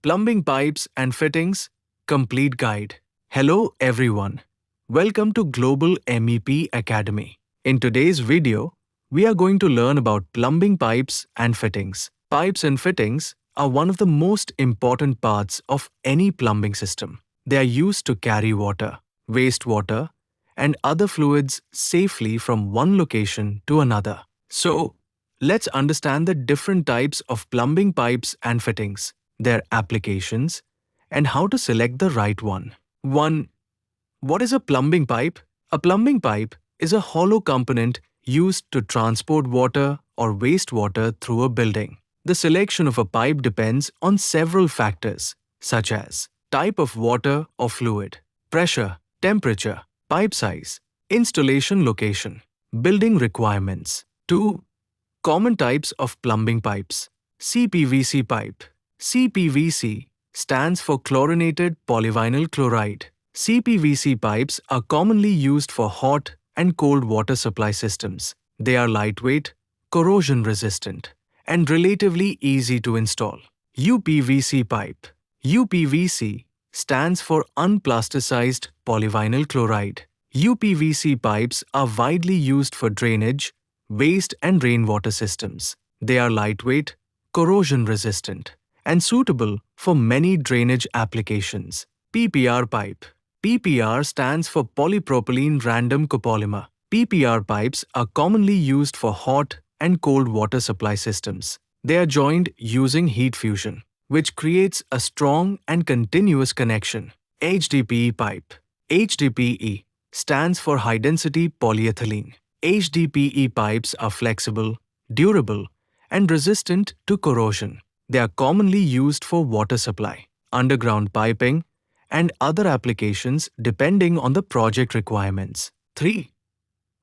Plumbing Pipes and Fittings Complete Guide. Hello everyone. Welcome to Global MEP Academy. In today's video, we are going to learn about plumbing pipes and fittings. Pipes and fittings are one of the most important parts of any plumbing system. They are used to carry water, wastewater, and other fluids safely from one location to another. So, let's understand the different types of plumbing pipes and fittings, their applications, and how to select the right one. 1. What is a plumbing pipe? A plumbing pipe is a hollow component used to transport water or wastewater through a building. The selection of a pipe depends on several factors, such as type of water or fluid, pressure, temperature, pipe size, installation location, building requirements. 2. Common types of plumbing pipes. CPVC pipe. CPVC stands for chlorinated polyvinyl chloride. CPVC pipes are commonly used for hot and cold water supply systems. They are lightweight, corrosion resistant, and relatively easy to install. UPVC pipe. UPVC stands for unplasticized polyvinyl chloride. UPVC pipes are widely used for drainage, waste and rainwater systems. They are lightweight, corrosion resistant, and suitable for many drainage applications. PPR pipe. PPR stands for polypropylene random copolymer. PPR pipes are commonly used for hot and cold water supply systems. They are joined using heat fusion, which creates a strong and continuous connection. HDPE pipe. HDPE stands for high-density polyethylene. HDPE pipes are flexible, durable, and resistant to corrosion. They are commonly used for water supply, underground piping, and other applications depending on the project requirements. 3.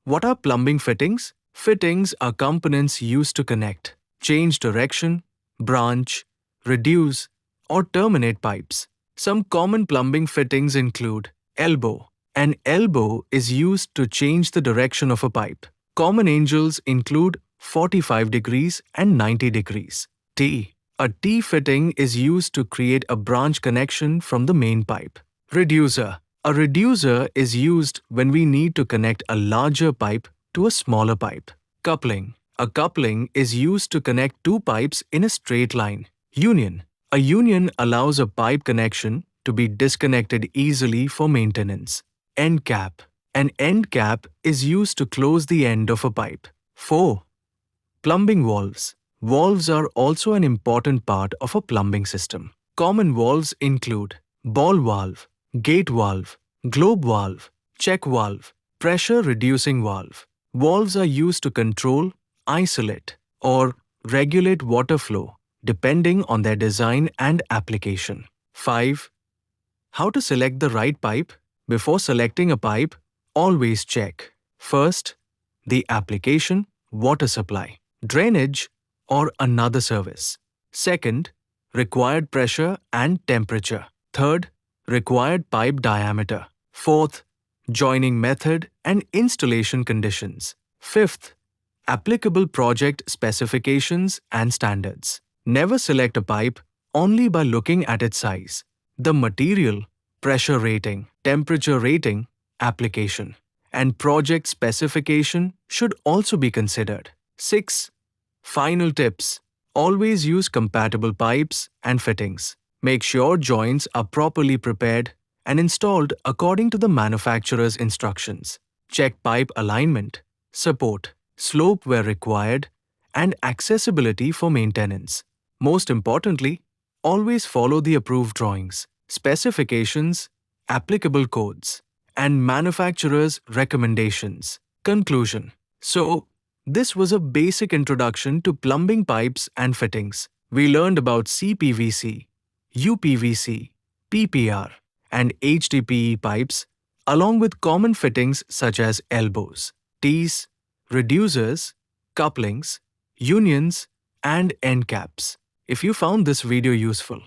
What are plumbing fittings? Fittings are components used to connect, change direction, branch, reduce, or terminate pipes. Some common plumbing fittings include elbow. An elbow is used to change the direction of a pipe. Common angles include 45 degrees and 90 degrees. T. A T-fitting is used to create a branch connection from the main pipe. Reducer. A reducer is used when we need to connect a larger pipe to a smaller pipe. Coupling. A coupling is used to connect two pipes in a straight line. Union. A union allows a pipe connection to be disconnected easily for maintenance. End cap. An end cap is used to close the end of a pipe. 4. Plumbing valves. Valves are also an important part of a plumbing system. Common valves include ball valve, gate valve, globe valve, check valve, pressure reducing valve. Valves are used to control, isolate, or regulate water flow depending on their design and application. 5. How to select the right pipe? Before selecting a pipe, always check. First, the application, water supply, drainage, or another service. Second, required pressure and temperature. Third, required pipe diameter. Fourth, joining method and installation conditions. Fifth, applicable project specifications and standards. Never select a pipe only by looking at its size. The material, pressure rating, temperature rating, application, and project specification should also be considered. 6. Final tips. Always use compatible pipes and fittings. Make sure joints are properly prepared and installed according to the manufacturer's instructions. Check pipe alignment, support, slope where required, and accessibility for maintenance. Most importantly, always follow the approved drawings, specifications, applicable codes, and manufacturer's recommendations. Conclusion. So, this was a basic introduction to plumbing pipes and fittings. We learned about CPVC, UPVC, PPR, and HDPE pipes, along with common fittings such as elbows, T's, reducers, couplings, unions, and end caps. If you found this video useful,